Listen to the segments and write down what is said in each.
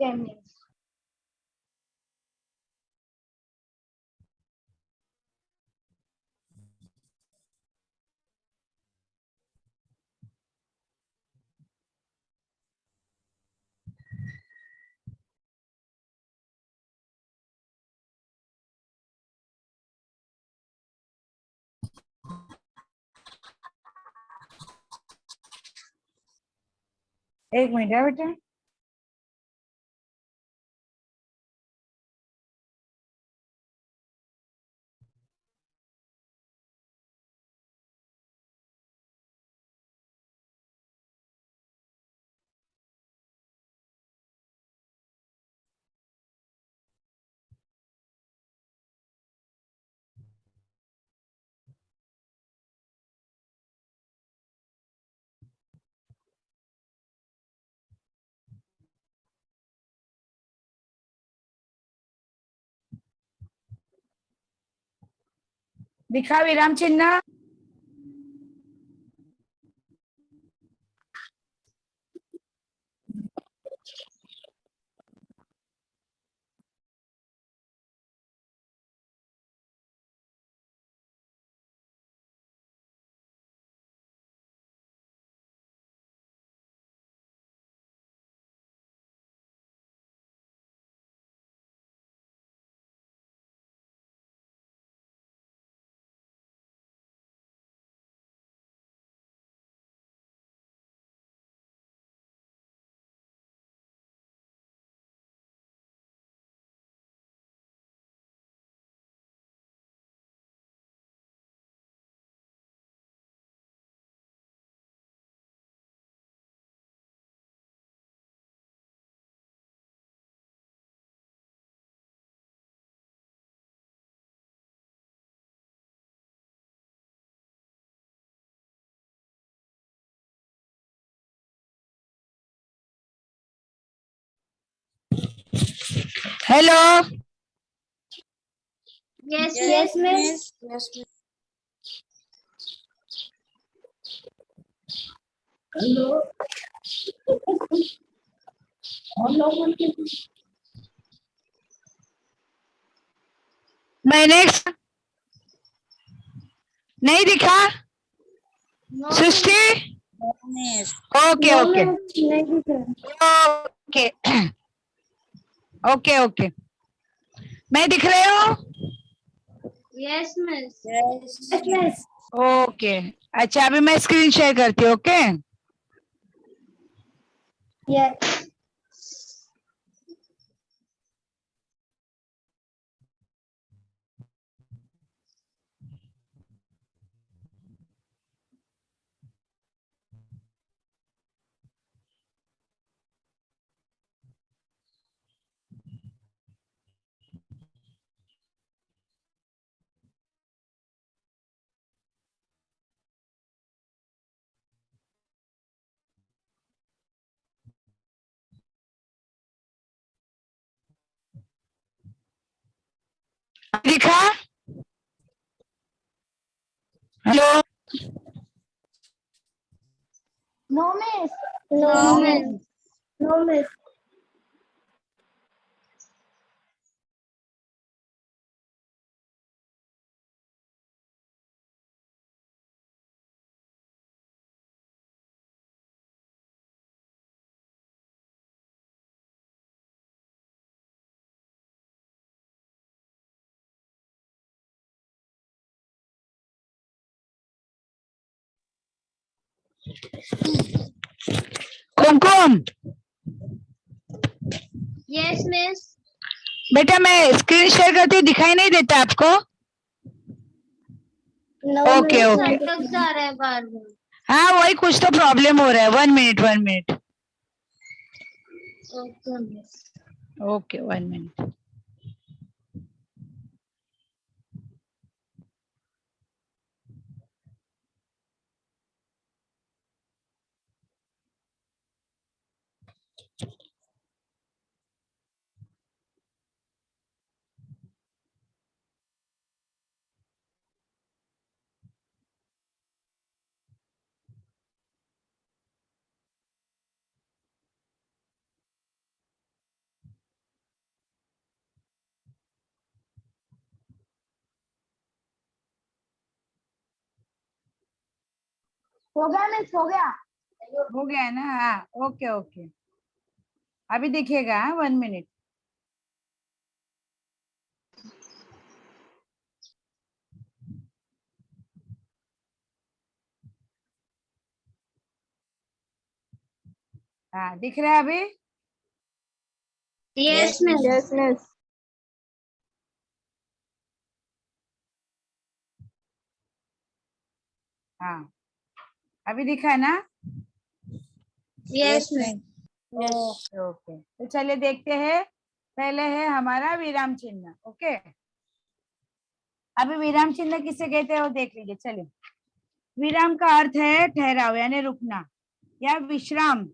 10 minutes. एक minute है बेटा। दिखा विराम चिन्ह। हेलो। Yes, miss. Hello. मैंने नहीं दिखा। No, सृष्टि। Miss. Okay no, okay miss. नहीं दिख ओके ओके ओके। मैं दिख रहे हो? Yes, miss. Yes. Yes, miss. Okay. अच्छा अभी मैं स्क्रीन शेयर करती हूँ। Okay Yes. दिखा। Hello. No, miss. No, miss. No, miss. कुमकुम Yes, miss. बेटा मैं स्क्रीन शेयर करती हूँ, दिखाई नहीं देता आपको? No, okay miss. ओके। अटक जा रहा है बार बार। हाँ वही कुछ तो प्रॉब्लम हो रहा है। 1 minute. Okay, miss. Okay 1 minute. हो गया मिस, हो गया। हो गया ना? हाँ, ओके ओके। अभी देखिएगा 1 मिनट। हाँ, दिख रहा है अभी? Yes miss. Yes miss. हाँ, अभी दिखा है ना? Yes miss. ओके ओके, तो चलिए देखते हैं। पहले है हमारा विराम चिन्ह। ओके, अभी विराम चिन्ह किसे कहते हैं वो देख लीजिए। चलिए, विराम का अर्थ है ठहराव यानी रुकना या विश्राम,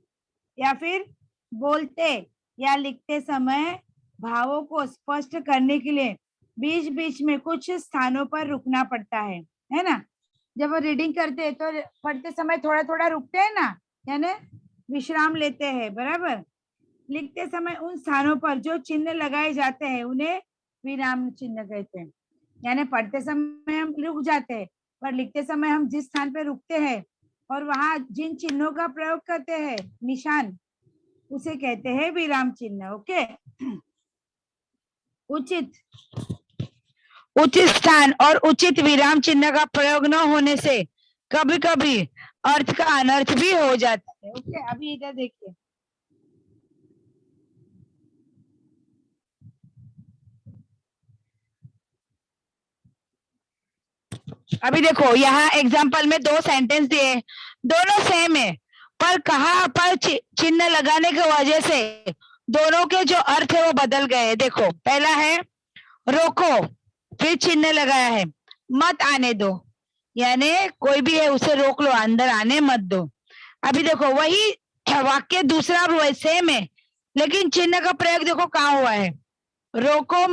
या फिर बोलते या लिखते समय भावों को स्पष्ट करने के लिए बीच बीच में कुछ स्थानों पर रुकना पड़ता है ना? जब वो रीडिंग करते हैं तो पढ़ते समय थोड़ा थोड़ा रुकते हैं ना, यानी विश्राम लेते हैं, बराबर। लिखते समय उन स्थानों पर जो चिन्ह लगाए जाते हैं उन्हें विराम चिन्ह कहते हैं। यानी पढ़ते समय हम रुक जाते हैं, पर लिखते समय हम जिस स्थान पे रुकते हैं और वहां जिन चिन्हों का प्रयोग करते हैं, निशान, उसे कहते हैं विराम चिन्ह। ओके, उचित स्थान और उचित विराम चिन्ह का प्रयोग न होने से कभी कभी अर्थ का अनर्थ भी हो जाता है। ओके, अभी इधर देखिए। अभी देखो, यहाँ एग्जाम्पल में 2 सेंटेंस दिए, दोनों सेम है, पर कहाँ पर चिन्ह लगाने की वजह से दोनों के जो अर्थ है वो बदल गए। देखो, पहला है रोको, फिर चिन्ह लगाया है मत आने दो, यानी कोई भी है उसे रोक लो, अंदर आने मत दो। अभी देखो, वही वाक्य दूसरा सेम है, लेकिन चिन्ह का प्रयोग देखो कहाँ हुआ है। रोको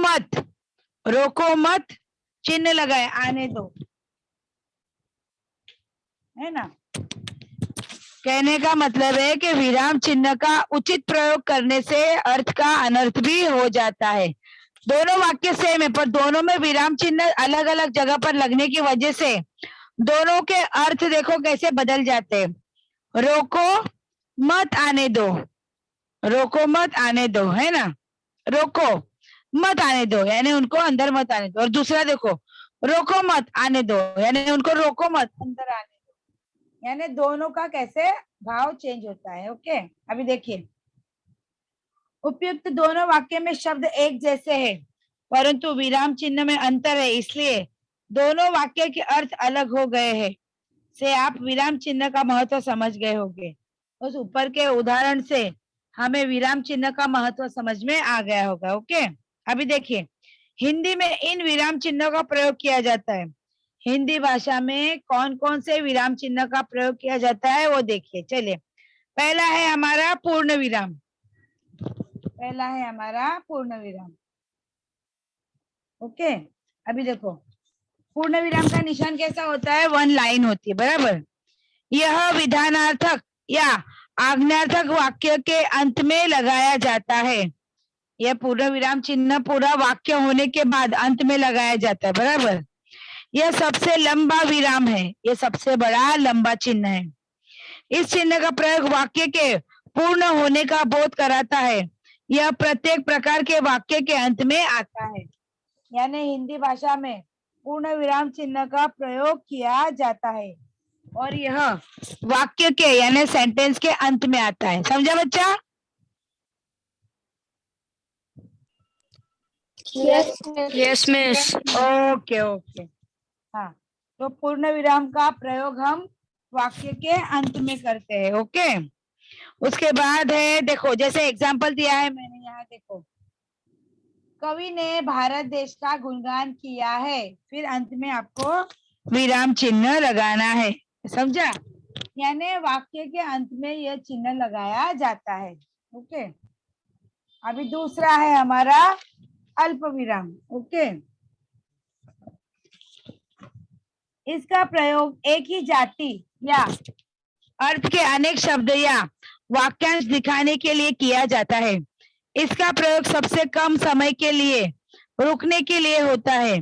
मत, चिन्ह लगाए आने दो, है ना? कहने का मतलब है कि विराम चिन्ह का उचित प्रयोग करने से अर्थ का अनर्थ भी हो जाता है। दोनों वाक्य सेम है, पर दोनों में विराम चिन्ह अलग अलग जगह पर लगने की वजह से दोनों के अर्थ देखो कैसे बदल जाते हैं। रोको मत आने दो, है ना? रोको मत आने दो यानी उनको अंदर मत आने दो, और दूसरा देखो, रोको मत आने दो यानी उनको रोको मत अंदर आने दो, यानी दोनों का कैसे भाव चेंज होता है। ओके, अभी देखिए, उपयुक्त दोनों वाक्य में शब्द एक जैसे हैं, परंतु विराम चिन्ह में अंतर है, इसलिए दोनों वाक्य के अर्थ अलग हो गए हैं। से आप विराम चिन्ह का महत्व समझ गए होंगे। उस ऊपर के उदाहरण से हमें विराम चिन्ह का महत्व समझ में आ गया होगा। ओके, अभी देखिए, हिंदी में इन विराम चिन्हों का प्रयोग किया जाता है। हिंदी भाषा में कौन कौन से विराम चिन्ह का प्रयोग किया जाता है वो देखिए। चलिए, पहला है हमारा पूर्ण विराम। ओके, अभी देखो, पूर्ण विराम का निशान कैसा होता है? 1 लाइन होती है, बराबर। यह विधानार्थक या आज्ञार्थक वाक्य के अंत में लगाया जाता है। यह पूर्ण विराम चिन्ह पूरा वाक्य होने के बाद अंत में लगाया जाता है, बराबर। यह सबसे लंबा विराम है, यह सबसे बड़ा लंबा चिन्ह है। इस चिन्ह का प्रयोग वाक्य के पूर्ण होने का बोध कराता है। यह प्रत्येक प्रकार के वाक्य के अंत में आता है, यानी हिंदी भाषा में पूर्ण विराम चिन्ह का प्रयोग किया जाता है और यह वाक्य के यानी सेंटेंस के अंत में आता है। समझा बच्चा? Yes miss. ओके ओके, हाँ, तो पूर्ण विराम का प्रयोग हम वाक्य के अंत में करते हैं। ओके, उसके बाद है, देखो, जैसे एग्जाम्पल दिया है मैंने यहाँ, देखो, कवि ने भारत देश का गुणगान किया है, फिर अंत में आपको विराम चिन्ह लगाना है। समझा? यानी वाक्य के अंत में यह चिन्ह लगाया जाता है। ओके, अभी दूसरा है हमारा अल्प विराम। ओके, इसका प्रयोग एक ही जाति या अर्थ के अनेक शब्द या वाक्यांश दिखाने के लिए किया जाता है। इसका प्रयोग सबसे कम समय के लिए रुकने के लिए होता है।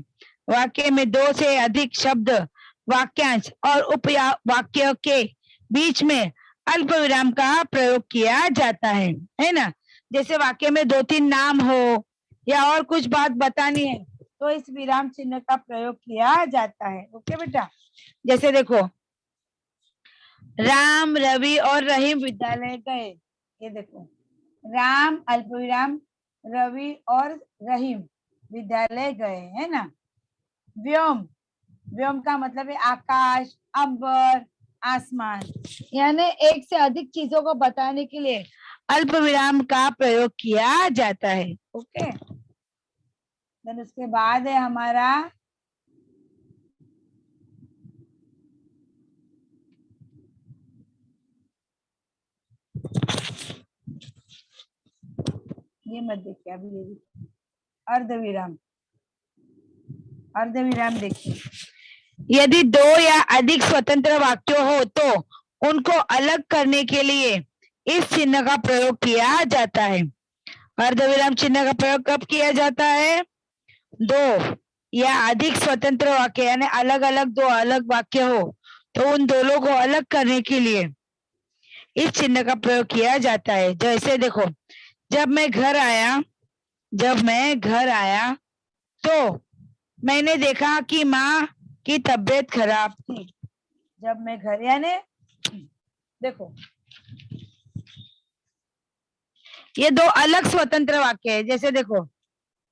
वाक्य में 2 से अधिक शब्द वाक्यांश और वाक्य के बीच में अल्प विराम का प्रयोग किया जाता है ना। जैसे वाक्य में 2-3 नाम हो या और कुछ बात बतानी है तो इस विराम चिन्ह का प्रयोग किया जाता है। ओके बेटा, जैसे देखो राम, रवि और रहीम विद्यालय गए। ये देखो राम अल्प विराम, रवि और रहीम विद्यालय गए, है ना। व्योम, व्योम का मतलब है आकाश, अंबर, आसमान, यानी एक से अधिक चीजों को बताने के लिए अल्प विराम का प्रयोग किया जाता है। ओके, देन उसके बाद है हमारा ये मत देखिए अभी, ये अर्धविराम। अर्धविराम देखिए, यदि 2 या अधिक स्वतंत्र वाक्य हो तो उनको अलग करने के लिए इस चिन्ह का प्रयोग किया जाता है। अर्धविराम चिन्ह का प्रयोग कब किया जाता है? 2 या अधिक स्वतंत्र वाक्य यानी अलग अलग 2 अलग वाक्य हो तो उन दोनों को अलग करने के लिए इस चिन्ह का प्रयोग किया जाता है। जैसे देखो, जब मैं घर आया तो मैंने देखा कि माँ की तबीयत खराब थी। जब मैं घर, यानी देखो ये 2 अलग स्वतंत्र वाक्य है। जैसे देखो,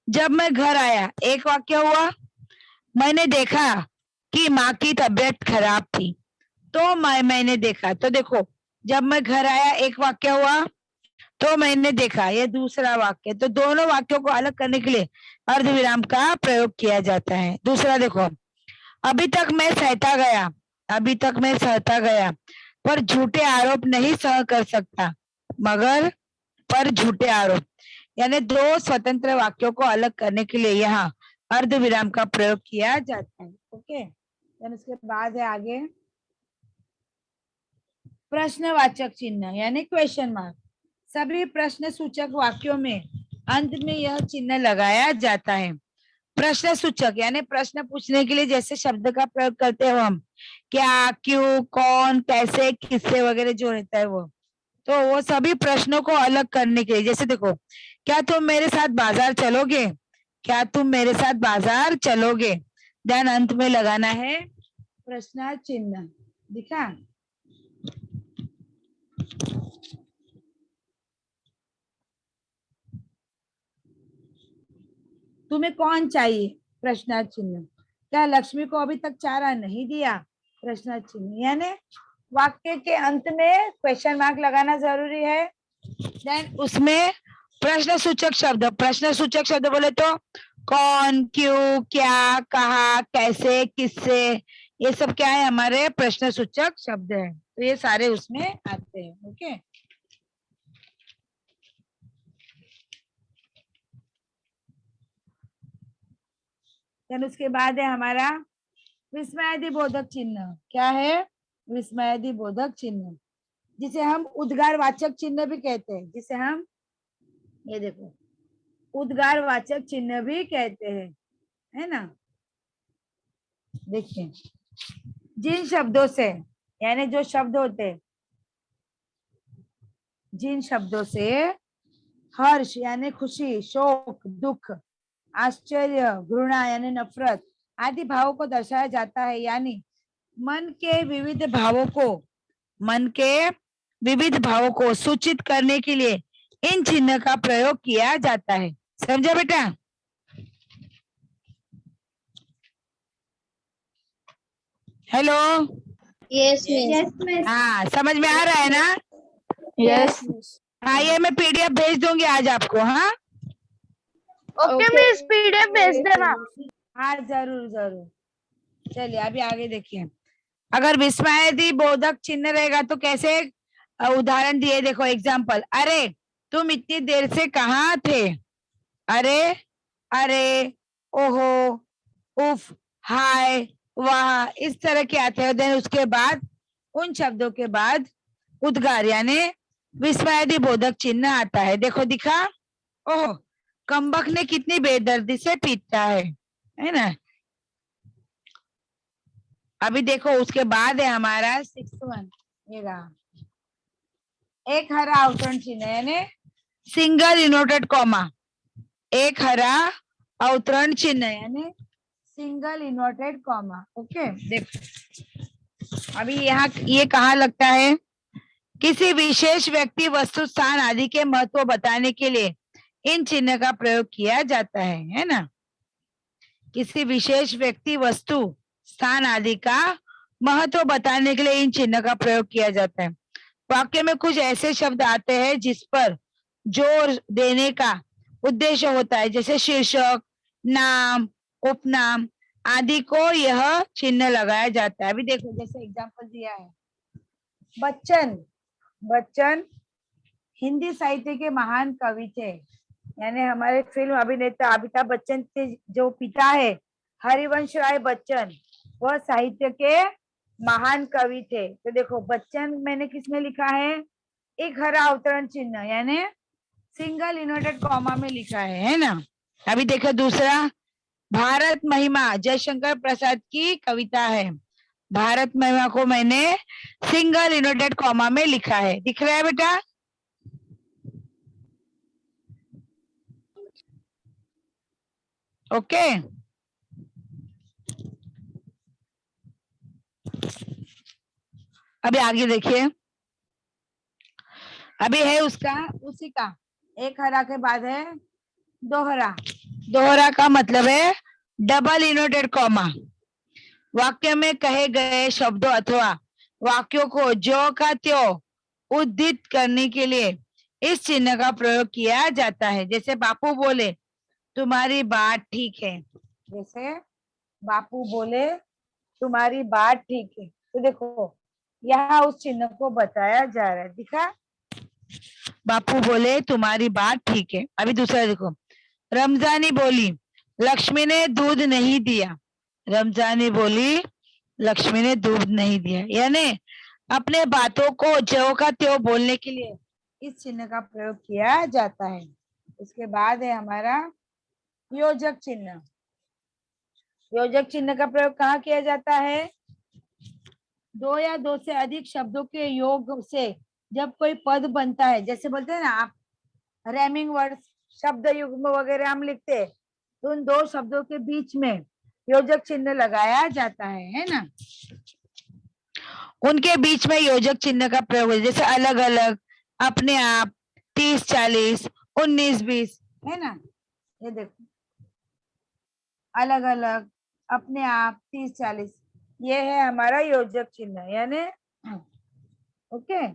जब मैं घर आया एक वाक्य हुआ, मैंने देखा कि माँ की तबीयत खराब थी तो मैंने देखा। तो देखो, जब मैं घर आया एक वाक्य हुआ, तो मैंने देखा ये दूसरा वाक्य। तो दोनों वाक्यों को अलग करने के लिए अर्धविराम का प्रयोग किया जाता है। दूसरा देखो, अभी तक मैं सहता गया पर झूठे आरोप नहीं सह कर सकता, मगर पर झूठे आरोप, यानी 2 स्वतंत्र वाक्यों को अलग करने के लिए यहाँ अर्धविराम का प्रयोग किया जाता है। ओके, देन उसके बाद है आगे प्रश्नवाचक चिन्ह यानी क्वेश्चन मार्क। सभी प्रश्न सूचक वाक्यों में अंत में यह चिन्ह लगाया जाता है। प्रश्न सूचक यानी प्रश्न पूछने के लिए जैसे शब्द का प्रयोग करते हो हम, क्या, क्यों, कौन, कैसे, किससे वगैरह जो रहता है तो वो सभी प्रश्नों को अलग करने के लिए, जैसे देखो, क्या तुम मेरे साथ बाजार चलोगे? क्या तुम मेरे साथ बाजार चलोगे? ध्यान अंत में लगाना है प्रश्नार्थ चिन्ह। दिखा? तुम्हें कौन चाहिए? प्रश्नार्थ चिन्ह। क्या लक्ष्मी को अभी तक चारा नहीं दिया? प्रश्नार्थ चिन्ह। यानी वाक्य के अंत में क्वेश्चन मार्क लगाना जरूरी है। देन उसमें प्रश्न सूचक शब्द बोले तो कौन, क्यों, क्या, कहा, कैसे, किससे, ये सब क्या है? हमारे प्रश्न सूचक शब्द है। तो ये सारे उसमें आते हैं। ओके, देन उसके बाद है हमारा विस्मयादिबोधक चिन्ह। क्या है? विस्मयादिबोधक चिन्ह, जिसे हम उद्गारवाचक चिन्ह भी कहते हैं। जिसे हम, ये देखो, उद्गारवाचक चिन्ह भी कहते हैं, है ना। देखिए, जिन शब्दों से, यानी जो शब्द होते, जिन शब्दों से हर्ष यानी खुशी, शोक, दुख, आश्चर्य, घृणा यानी नफरत आदि भावों को दर्शाया जाता है, यानी मन के विविध भावों को सूचित करने के लिए इन चिन्ह का प्रयोग किया जाता है। समझा बेटा? Hello, yes miss. हाँ, समझ में आ रहा है ना? Yes. हाँ, ये मैं पीडीएफ भेज दूंगी आज आपको। हाँ ओके मिस, पीडीएफ भेज देना। हाँ, जरूर जरूर। चलिए अभी आगे देखिए, अगर विस्मयादिबोधक चिन्ह रहेगा तो कैसे उदाहरण दिए, देखो एग्जाम्पल। अरे तुम इतनी देर से कहाँ थे? अरे, अरे, ओहो, उफ, हाय, वाह, इस तरह के आते हैं। देन उसके बाद उन शब्दों के बाद उद्गार यानी विस्मयादिबोधक चिन्ह आता है। देखो, दिखा? ओह, कमबख्त ने कितनी बेदर्दी से पीटा है ना। अभी देखो उसके बाद है हमारा 6th 1, ये रहा, एक हरा अवतरण चिन्ह यानी सिंगल इन्वर्टेड कॉमा, एक हरा अवतरण चिन्ह यानी सिंगल इन्वर्टेड कॉमा। ओके, देखो अभी यहाँ ये कहाँ लगता है, किसी विशेष व्यक्ति, वस्तु, स्थान आदि के महत्व बताने के लिए इन चिन्ह का प्रयोग किया जाता है ना। किसी विशेष व्यक्ति, वस्तु, स्थान आदि का महत्व बताने के लिए इन चिन्ह का प्रयोग किया जाता है। वाक्य में कुछ ऐसे शब्द आते हैं जिस पर जोर देने का उद्देश्य होता है, जैसे शीर्षक, नाम, उपनाम आदि को यह चिन्ह लगाया जाता है। अभी देखो जैसे एग्जांपल दिया है, बच्चन, बच्चन हिंदी साहित्य के महान कवि थे, यानी हमारे फिल्म अभिनेता अमिताभ बच्चन के जो पिता है हरिवंश राय बच्चन, वह साहित्य के महान कवि थे। तो देखो बच्चन मैंने किसमें लिखा है, एक हरा अवतरण चिन्ह यानी सिंगल इन्वर्टेड कॉमा में लिखा है ना। अभी देखो दूसरा, भारत महिमा जयशंकर प्रसाद की कविता है, भारत महिमा को मैंने सिंगल इन्वर्टेड कॉमा में लिखा है, दिख रहा है बेटा? ओके, अभी आगे देखिए, अभी है उसका उसी का एक हरा के बाद है दोहरा, दोहरा का मतलब है डबल इन्वर्टेड कॉमा। वाक्य में कहे गए शब्दों अथवा वाक्यों को जो का त्यों उद्धृत करने के लिए इस चिन्ह का प्रयोग किया जाता है। जैसे बापू बोले तुम्हारी बात ठीक है, जैसे बापू बोले तुम्हारी बात ठीक है, तो देखो यहाँ उस चिन्ह को बताया जा रहा है, दिखा, बापू बोले तुम्हारी बात ठीक है। अभी दूसरा देखो, रमजानी बोली लक्ष्मी ने दूध नहीं दिया, रमजानी बोली लक्ष्मी ने दूध नहीं दिया, यानी अपने बातों को ज्यों का त्यों बोलने के लिए इस चिन्ह का प्रयोग किया जाता है। उसके बाद है हमारा योजक चिन्ह। योजक चिन्ह का प्रयोग कहाँ किया जाता है, दो या दो से अधिक शब्दों के योग से जब कोई पद बनता है, जैसे बोलते हैं ना आप रैमिंग वर्ड्स, शब्द युग्म वगैरह हम लिखते हैं, तो उन दो शब्दों के बीच में योजक चिन्ह लगाया जाता है ना। उनके बीच में योजक चिन्ह का प्रयोग है, जैसे अलग अलग, अपने आप, 30-40, 19-20, है ना। ये देखो अलग अलग, अपने आप, 30-40, ये है हमारा योजक चिन्ह यानी। ओके,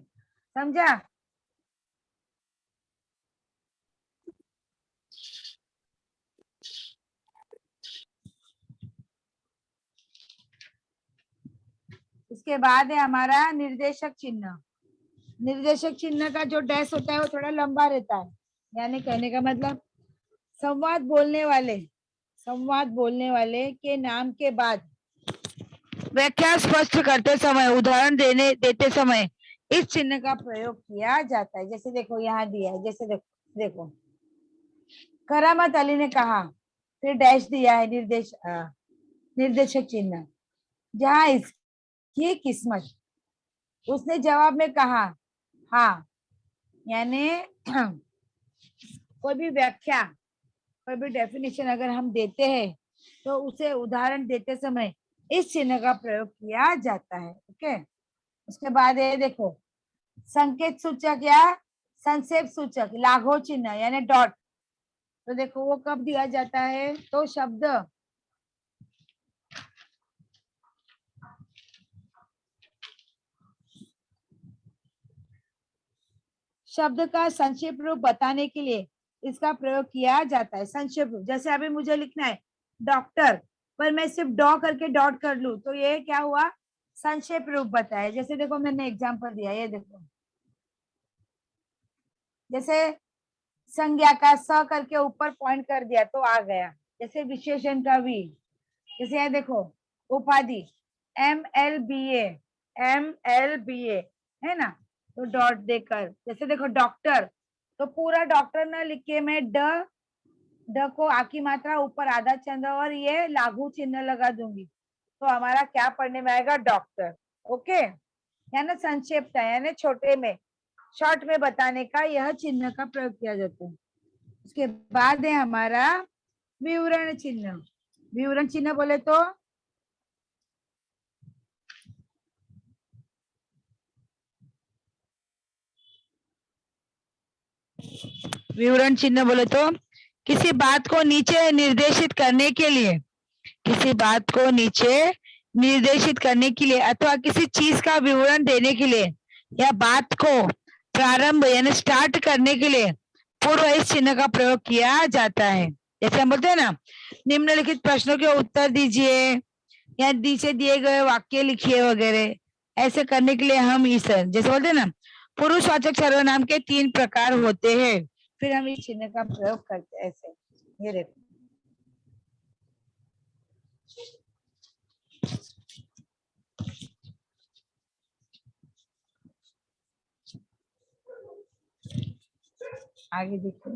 समझा? इसके बाद है हमारा निर्देशक चिन्ह। निर्देशक चिन्ह का जो डैश होता है वो थोड़ा लंबा रहता है, यानी कहने का मतलब संवाद बोलने वाले के नाम के बाद व्याख्या स्पष्ट करते समय, उदाहरण देते समय इस चिन्ह का प्रयोग किया जाता है। जैसे देखो यहाँ दिया है, जैसे देखो करामत अली ने कहा, फिर डैश दिया है निर्देशक चिन्ह, जहाँ इसकी किस्मत, उसने जवाब में कहा हाँ, यानी कोई भी व्याख्या, कोई भी डेफिनेशन अगर हम देते हैं तो उसे उदाहरण देते समय इस चिन्ह का प्रयोग किया जाता है। ओके, उसके बाद ये देखो संकेत सूचक या संक्षेप सूचक लाघव चिन्ह यानी डॉट, तो देखो वो कब दिया जाता है, तो शब्द का संक्षेप रूप बताने के लिए इसका प्रयोग किया जाता है। संक्षेप रूप, जैसे अभी मुझे लिखना है डॉक्टर, पर मैं सिर्फ डॉ करके डॉट कर लूं तो ये क्या हुआ, संक्षेप रूप बताया। जैसे देखो मैंने एग्जांपल दिया, ये देखो जैसे संज्ञा का स करके ऊपर पॉइंट कर दिया तो आ गया, जैसे विशेषण का वी, जैसे ये देखो उपाधि MLBA है ना, तो डॉट देकर, जैसे देखो डॉक्टर, तो पूरा डॉक्टर ना लिख के मैं ड को आ की मात्रा ऊपर आधा चंद्र और ये लागू चिन्ह लगा दूंगी, तो हमारा क्या पढ़ने में आएगा? डॉक्टर। ओके, यानी संक्षिप्त है, यानी छोटे में, शॉर्ट में बताने का यह चिन्ह का प्रयोग किया जाता है। उसके बाद है हमारा विवरण चिन्ह। विवरण चिन्ह बोले तो विवरण चिन्ह बोले तो किसी बात को नीचे निर्देशित करने के लिए, किसी बात को नीचे निर्देशित करने के लिए अथवा किसी चीज का विवरण देने के लिए या बात को प्रारंभ यानी स्टार्ट करने के लिए पूर्व इस चिन्ह का प्रयोग किया जाता है। जैसे हम बोलते हैं ना, निम्नलिखित प्रश्नों के उत्तर दीजिए या नीचे दिए गए वाक्य लिखिए वगैरह, ऐसे करने के लिए हम इस, जैसे बोलते हैं ना, पुरुषवाचक सर्वनाम के 3 प्रकार होते हैं, फिर हम इस चिन्ह का प्रयोग करते हैं ऐसे। ये देखो, आगे देखो,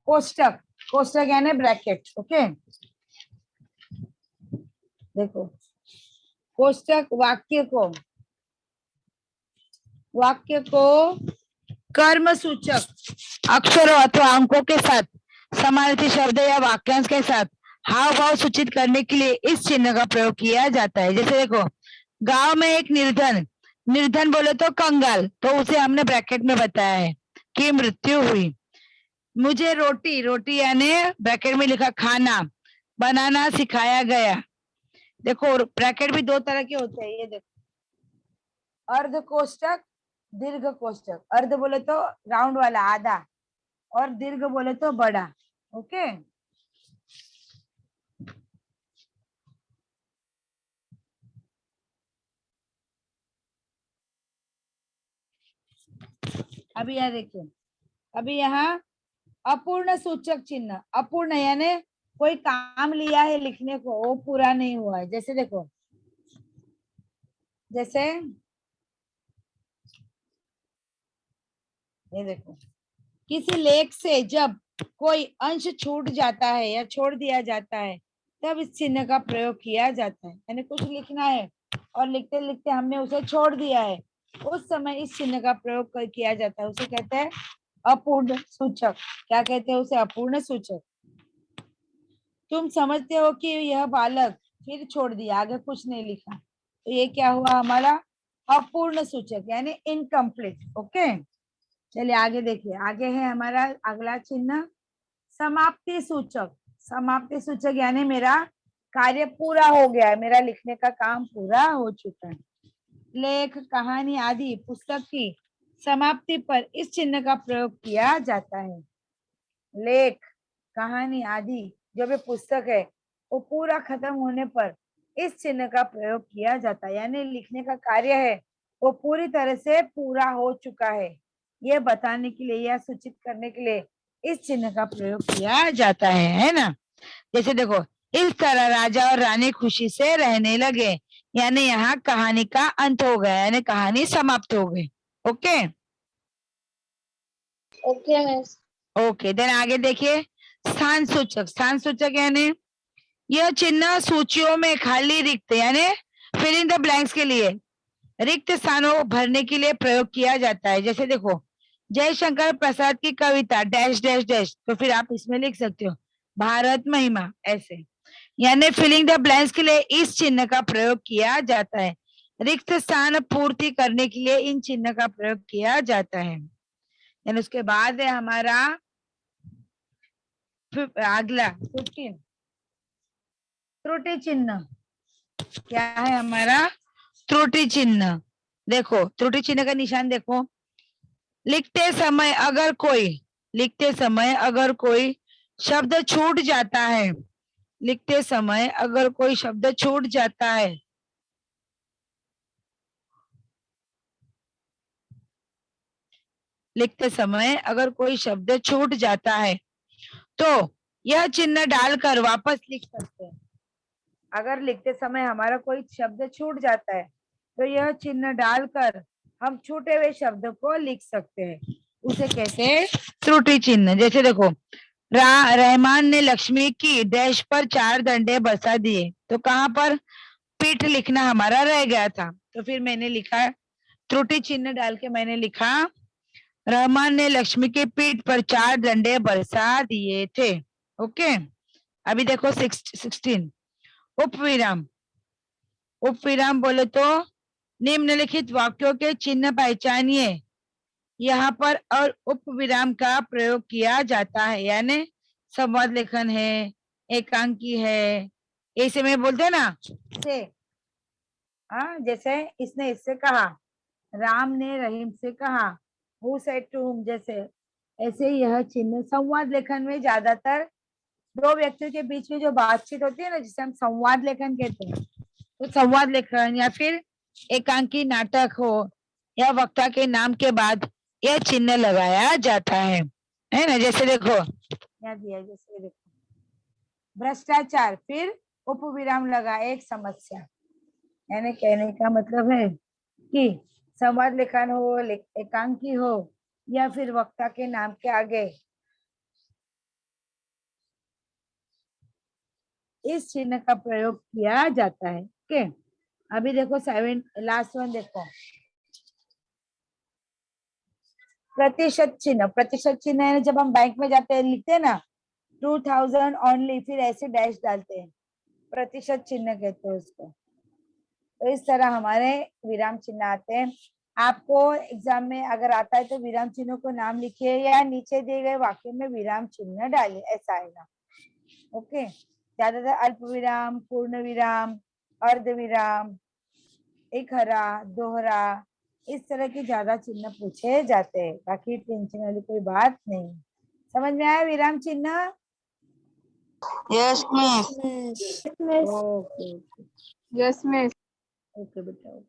कोष्टक। कोष्टक यानी ब्रैकेट। ओके, देखो कोष्टक वाक्य को कर्म सूचक अक्षरों अथवा अंकों के साथ समानार्थी शब्द या वाक्यांश के साथ हाव भाव सूचित करने के लिए इस चिन्ह का प्रयोग किया जाता है। जैसे देखो, गांव में एक निर्धन बोले तो कंगाल, तो उसे हमने ब्रैकेट में बताया है कि मृत्यु हुई। मुझे रोटी यानी ब्रैकेट में लिखा खाना बनाना सिखाया गया। देखो ब्रैकेट भी 2 तरह के होते हैं, ये देखो, अर्ध कोष्टक, दीर्घ कोष्टक। अर्ध बोले तो राउंड वाला आधा, और दीर्घ बोले तो बड़ा। ओके, अभी यहाँ देखिए, अभी यहाँ अपूर्ण सूचक चिन्ह। अपूर्ण यानी कोई काम लिया है लिखने को, वो पूरा नहीं हुआ है। जैसे देखो, जैसे ये देखो, किसी लेख से जब कोई अंश छूट जाता है या छोड़ दिया जाता है तब इस चिन्ह का प्रयोग किया जाता है। यानी कुछ लिखना है और लिखते लिखते हमने उसे छोड़ दिया है, उस समय इस चिन्ह का प्रयोग किया जाता है, उसे कहते हैं अपूर्ण सूचक। क्या कहते हैं उसे? अपूर्ण सूचक। तुम समझते हो कि यह बालक, फिर छोड़ दिया, आगे कुछ नहीं लिखा, तो ये क्या हुआ? हमारा अपूर्ण सूचक यानी इनकम्प्लीट। ओके, चलिए आगे देखिए, आगे है हमारा अगला चिन्ह समाप्ति सूचक। समाप्ति सूचक यानी मेरा कार्य पूरा हो गया है, मेरा लिखने का काम पूरा हो चुका है। लेख, कहानी आदि पुस्तक की समाप्ति पर इस चिन्ह का प्रयोग किया जाता है। लेख, कहानी आदि जो भी पुस्तक है वो पूरा खत्म होने पर इस चिन्ह का प्रयोग किया जाता है, यानी लिखने का कार्य है वो पूरी तरह से पूरा हो चुका है, ये बताने के लिए या सूचित करने के लिए इस चिन्ह का प्रयोग किया जाता है ना। जैसे देखो, इस तरह राजा और रानी खुशी से रहने लगे, यानी यहाँ कहानी का अंत हो गया, यानी कहानी समाप्त हो गई। Okay okay miss. Okay, then आगे देखिए, स्थान सूचक। स्थान सूचक यानी यह चिन्ह सूचियों में खाली रिक्त यानी फिलिंग द ब्लैंक्स के लिए, रिक्त स्थानों को भरने के लिए प्रयोग किया जाता है। जैसे देखो, जयशंकर प्रसाद की कविता डैश डैश डैश, तो फिर आप इसमें लिख सकते हो भारत महिमा, ऐसे। यानी फिलिंग द ब्लैंक्स के लिए इस चिन्ह का प्रयोग किया जाता है, रिक्त स्थान पूर्ति करने के लिए इन चिन्ह का प्रयोग किया जाता है। यानी उसके बाद है हमारा अगला 15 त्रुटि चिन्ह। क्या है हमारा? त्रुटि चिन्ह। देखो त्रुटि चिन्ह का निशान देखो, लिखते समय अगर कोई शब्द छूट जाता है, लिखते समय अगर कोई शब्द छूट जाता है, लिखते समय अगर कोई शब्द छूट जाता है तो यह चिन्ह डालकर वापस लिख सकते हैं। अगर लिखते समय हमारा कोई शब्द छूट जाता है तो यह चिन्ह डालकर हम छूटे हुए शब्द को लिख सकते हैं, उसे कहते हैं त्रुटि चिन्ह। जैसे देखो, रहमान ने लक्ष्मी की डैश पर 4 डंडे बरसा दिए, तो कहाँ पर पीठ लिखना हमारा रह गया था, तो फिर मैंने लिखा, त्रुटि चिन्ह डाल के मैंने लिखा, रहमान ने लक्ष्मी के पीठ पर 4 डंडे बरसा दिए थे। ओके, अभी देखो 16 उपविराम। उपविराम बोले तो निम्नलिखित वाक्यों के चिन्ह पहचानिए। यहाँ पर और उपविराम का प्रयोग किया जाता है, यानी संवाद लेखन है, एकांकी है, ऐसे में बोलते हैं ना से। हाँ, जैसे इसने इससे कहा, राम ने रहीम से कहा, हु सेड टू हुम, जैसे ऐसे यह चिन्ह संवाद लेखन में ज्यादातर दो व्यक्तियों के बीच में जो बातचीत होती है ना, जिसे हम संवाद लेखन कहते हैं, तो संवाद लेखन या फिर एकांकी नाटक हो या वक्ता के नाम के बाद यह चिन्ह लगाया जाता है ना। जैसे देखो यहाँ दिया है, जैसे देखो भ्रष्टाचार, फिर उपविराम लगा, एक समस्या। यानी कहने का मतलब है कि संवाद लेखन हो, एकांकी हो या फिर वक्ता के नाम के आगे इस चिन्ह का प्रयोग किया जाता है। ओके, अभी देखो 7 लास्ट वन देखो, प्रतिशत चिन्ह। प्रतिशत चिन्ह है जब हम बैंक में जाते हैं, लिखते हैं ना 2000 ओनली, फिर ऐसे डैश डालते हैं, प्रतिशत चिन्ह कहते हैं उसको। तो इस तरह हमारे विराम चिन्ह आते हैं। आपको एग्जाम में अगर आता है तो विराम चिन्हों को नाम लिखिए या नीचे दिए गए वाक्य में विराम चिन्ह डालिए, ऐसा आएगा। ओके, ज्यादातर अल्प विराम, पूर्ण विराम, अर्ध विराम, एक हरा, दोहरा, इस तरह के ज्यादा चिन्ह पूछे जाते हैं। बाकी टेंशन वाली कोई बात नहीं। समझ में आया विराम चिन्ह? Yes, miss. Okay Yes, miss. Okay बेटा।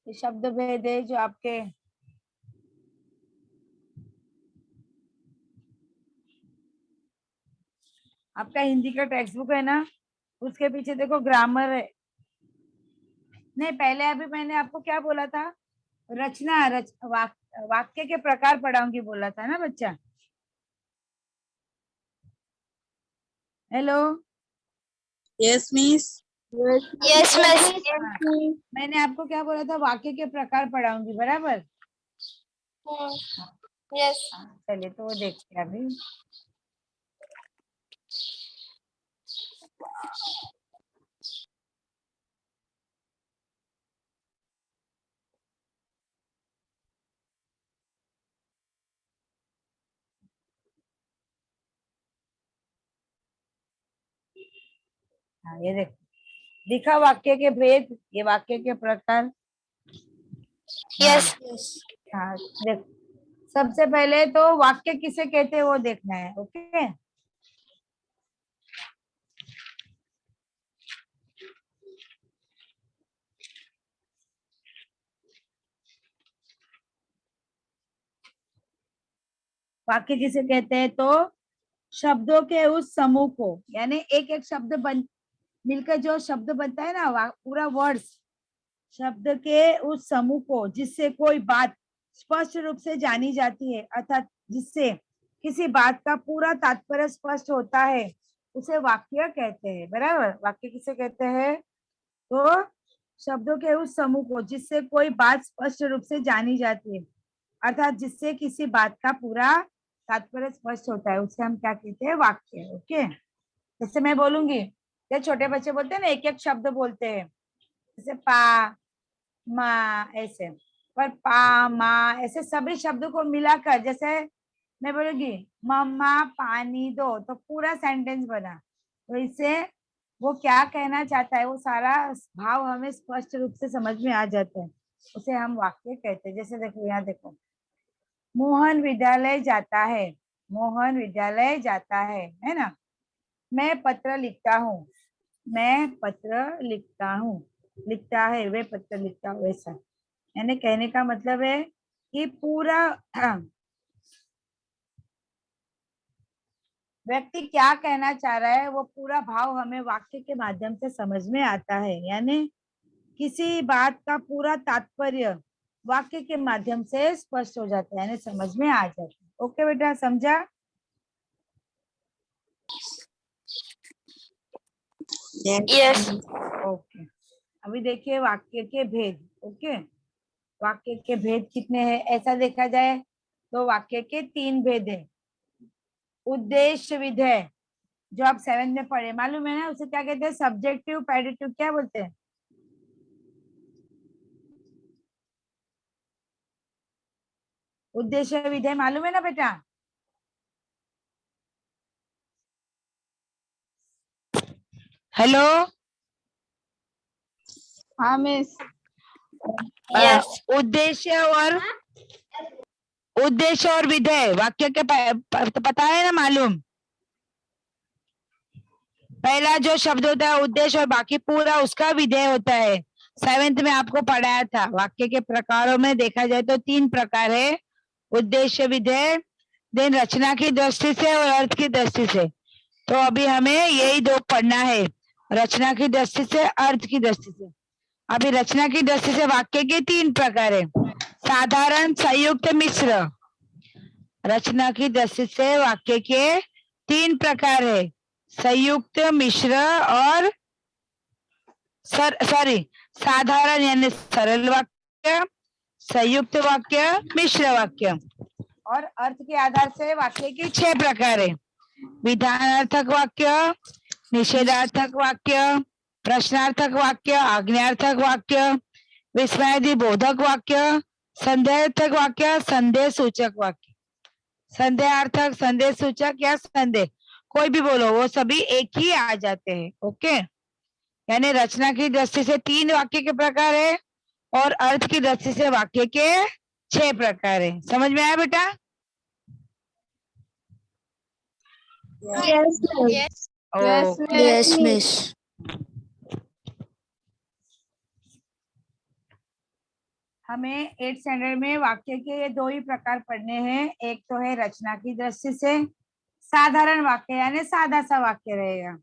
ये शब्द भेद है जो आपके आपका हिंदी का टेक्स्ट बुक है ना, उसके पीछे देखो ग्रामर है। नहीं, पहले अभी मैंने आपको क्या बोला था, रचना वाक्य के प्रकार पढ़ाऊंगी बोला था ना बच्चा। Hello, Yes, miss. Yes, miss. मैंने आपको क्या बोला था, वाक्य के प्रकार पढ़ाऊंगी, बराबर। Yes. चलिए तो वो देखते हैं अभी। हाँ, ये देखो, दिखा वाक्य के भेद, ये वाक्य के प्रकार। Yes. हाँ देखो, सबसे पहले तो वाक्य किसे कहते हैं वो देखना है। ओके, वाक्य किसे कहते हैं, तो शब्दों के उस समूह को, यानी एक एक शब्द मिलकर जो शब्द बनता है ना, पूरा वर्ड्स, शब्द के उस समूह को जिससे कोई बात स्पष्ट रूप से जानी जाती है, अर्थात जिससे किसी बात का पूरा तात्पर्य स्पष्ट होता है, उसे वाक्य कहते हैं। बराबर, वाक्य किसे कहते हैं, तो शब्दों के उस समूह को जिससे कोई बात स्पष्ट रूप से जानी जाती है, अर्थात जिससे किसी बात का पूरा तात्पर्य स्पष्ट होता है, उसे हम क्या कहते हैं, वाक्य। ओके, जैसे मैं बोलूंगी, जैसे छोटे बच्चे बोलते हैं ना, एक एक शब्द बोलते हैं, जैसे पा, माँ, ऐसे। पर पा, माँ, ऐसे सभी शब्दों को मिलाकर जैसे मैं बोलूंगी मम्मा पानी दो, तो पूरा सेंटेंस बना। तो इससे वो क्या कहना चाहता है, वो सारा भाव हमें स्पष्ट रूप से समझ में आ जाता है, उसे हम वाक्य कहते हैं। जैसे देखो, यहाँ देखो, मोहन विद्यालय जाता है, मोहन विद्यालय जाता है ना। मैं पत्र लिखता हूँ, मैं पत्र लिखता हूँ, लिखता है, वे पत्र लिखता हूँ, ऐसा। यानी कहने का मतलब है ये पूरा व्यक्ति क्या कहना चाह रहा है वो पूरा भाव हमें वाक्य के माध्यम से समझ में आता है, यानी किसी बात का पूरा तात्पर्य वाक्य के माध्यम से स्पष्ट हो जाता है, यानी समझ में आ जाता है। ओके बेटा, समझा? Yes. ओके, अभी देखिए वाक्य के भेद। ओके, वाक्य के भेद कितने हैं? ऐसा देखा जाए तो वाक्य के 3 भेद है। उद्देश्य विधेय, जो आप 7th में पढ़े, मालूम है ना, उसे क्या कहते हैं? सब्जेक्टिव पैडिटिव क्या बोलते हैं? उद्देश्य विधेय मालूम है ना बेटा? हेलो, हाँ मिस। Yes. उद्देश्य और विधेय वाक्य के पता है ना, मालूम? पहला जो शब्द होता है उद्देश्य और बाकी पूरा उसका विधेय होता है। 7th में आपको पढ़ाया था। वाक्य के प्रकारों में देखा जाए तो 3 प्रकार है, उद्देश्य, विधेय, देन रचना की दृष्टि से और अर्थ की दृष्टि से। तो अभी हमें यही 2 पढ़ना है, रचना की दृष्टि से, अर्थ की दृष्टि से। अभी रचना की दृष्टि से वाक्य के 3 प्रकार है, साधारण, संयुक्त, मिश्र। रचना की दृष्टि से वाक्य के 3 प्रकार है, संयुक्त, मिश्र और साधारण यानी सरल वाक्य, संयुक्त वाक्य, मिश्र वाक्य। और अर्थ के आधार से वाक्य के 6 प्रकार है, विधानार्थक वाक्य, निषेधार्थक वाक्य, प्रश्नार्थक वाक्य, आज्ञार्थक वाक्य, विस्मयादि बोधक वाक्य, संदेहार्थक वाक्य, संदेह सूचक वाक्य। संदेहार्थक, संदेह सूचक या संदेह, कोई भी बोलो, वो सभी एक ही आ जाते हैं। ओके, यानी रचना की दृष्टि से 3 वाक्य के प्रकार है और अर्थ की दृष्टि से वाक्य के 6 प्रकार है। समझ में आया बेटा? Yes. Yes. Okay, Yes, miss. हमें 8th स्टैंडर्ड में वाक्य के 2 ही प्रकार पढ़ने हैं। एक तो है रचना की दृष्टि से साधारण वाक्य, यानी सादा सा वाक्य रहेगा।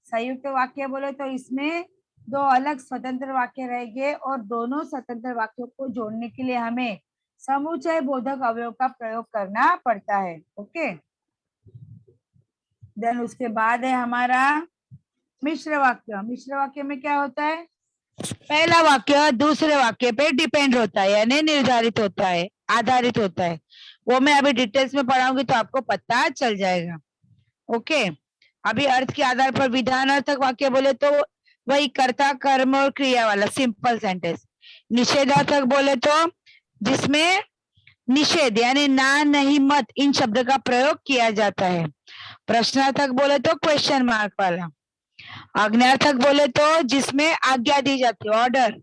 संयुक्त वाक्य बोले तो इसमें 2 अलग स्वतंत्र वाक्य रहेंगे और दोनों स्वतंत्र वाक्यों को जोड़ने के लिए हमें समुच्चय बोधक अवयव का प्रयोग करना पड़ता है। ओके, देन उसके बाद है हमारा मिश्र वाक्य। मिश्र वाक्य में क्या होता है? पहला वाक्य दूसरे वाक्य पे डिपेंड होता है, यानी निर्धारित होता है, आधारित होता है। वो मैं अभी डिटेल्स में पढ़ाऊंगी तो आपको पता चल जाएगा। ओके, अभी अर्थ के आधार पर विधानार्थक वाक्य बोले तो वही कर्ता, कर्म और क्रिया वाला सिंपल सेंटेंस। निषेधार्थक बोले तो जिसमें निषेध यानी ना, नहीं, मत इन शब्द का प्रयोग किया जाता है। प्रश्नार्थक बोले तो क्वेश्चन मार्क वाला। आज्ञार्थक बोले तो जिसमें आज्ञा दी जाती है, ऑर्डर।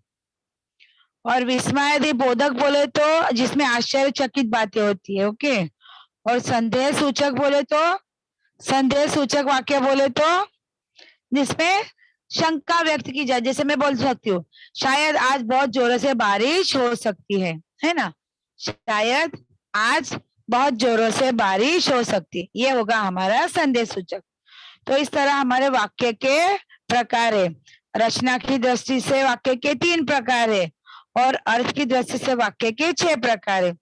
और विस्मयादि बोधक बोले तो जिसमें आश्चर्यचकित बातें होती है। ओके, और संदेह सूचक बोले तो, संदेह सूचक वाक्य बोले तो जिसमें शंका व्यक्त की जाए, जैसे मैं बोल सकती हूँ शायद आज बहुत जोरों से बारिश हो सकती है ना, शायद आज बहुत जोरों से बारिश हो सकती है, ये होगा हमारा संदेह सूचक। तो इस तरह हमारे वाक्य के प्रकार है। रचना की दृष्टि से वाक्य के 3 प्रकार है और अर्थ की दृष्टि से वाक्य के 6 प्रकार है।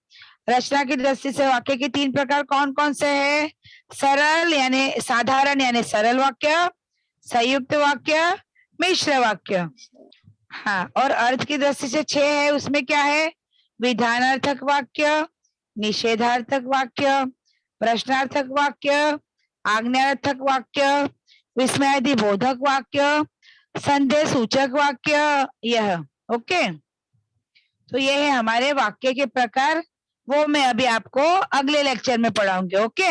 रचना की दृष्टि से वाक्य के 3 प्रकार कौन कौन से हैं? सरल यानी साधारण यानी सरल वाक्य, संयुक्त वाक्य, मिश्र वाक्य। हाँ, और अर्थ की दृष्टि से 6 है, उसमें क्या है? विधानार्थक वाक्य, निषेधार्थक वाक्य, प्रश्नार्थक वाक्य, आज्ञार्थक वाक्य, विस्मयादि बोधक वाक्य, संदेह सूचक वाक्य, यह। ओके, तो ये है हमारे वाक्य के प्रकार, वो मैं अभी आपको अगले लेक्चर में पढ़ाऊंगी। Okay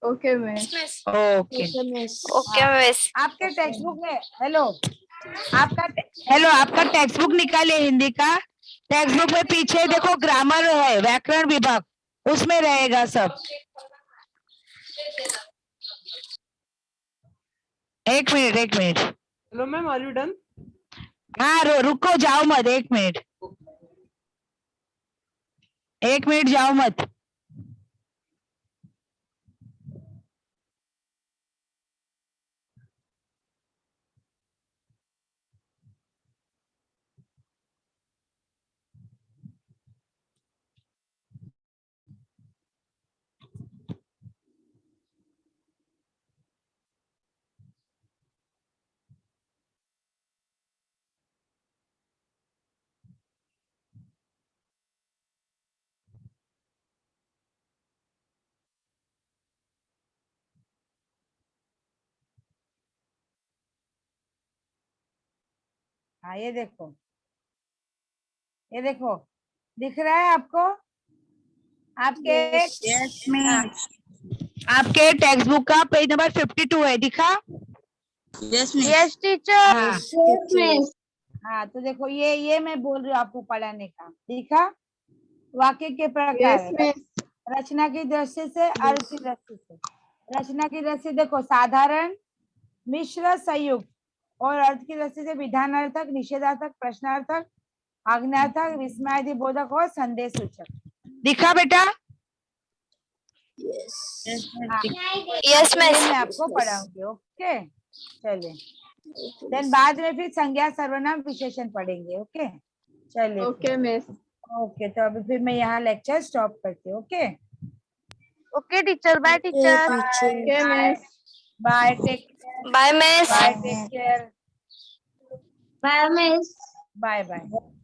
okay miss. Okay, Okay, miss. आपके टेक्स्ट बुक में आपका टेक्स्ट बुक निकालिए हिंदी का। टेक्स्ट बुक में पीछे देखो ग्रामर है, व्याकरण विभाग, उसमें रहेगा सब। एक minute. Hello ma'am, are you done? हाँ, रुको, जाओ मत, 1 मिनट। एक मिनट जाओ मत। हाँ ये देखो, ये देखो, दिख रहा है आपको? आपके Yes, हाँ, आपके टेक्स्ट बुक का पेज नंबर 52 है, दिखा? Yes, teacher. हाँ Yes, miss. हाँ, तो देखो ये मैं बोल रही हूँ आपको पढ़ाने का, दिखा? वाक्य के प्रकार Yes, है, miss. रचना की दृष्टि से, अर्थ की दृष्टि से। रचना की दृष्टि देखो, साधारण, मिश्र, संयुक्त, और अर्थ की दृष्टि से विधानार्थक, निषेधार्थक, प्रश्नार्थक, आज्ञार्थक, विस्मयादिबोधक और संदेश सूचक। दिखा बेटा? हाँ, Yes, तो ये miss. मैं आपको पढ़ाऊंगी। ओके, चलिए, देन बाद में फिर संज्ञा, सर्वनाम, विशेषण पढ़ेंगे। ओके, चलिए। Okay, miss. ओके, तो अभी फिर मैं यहाँ लेक्चर स्टॉप करती हूँ। Okay, Okay, teacher. Bye, teacher. Okay, miss. Bye, take care, Bye, miss. Bye, take care, Bye, miss. Bye bye.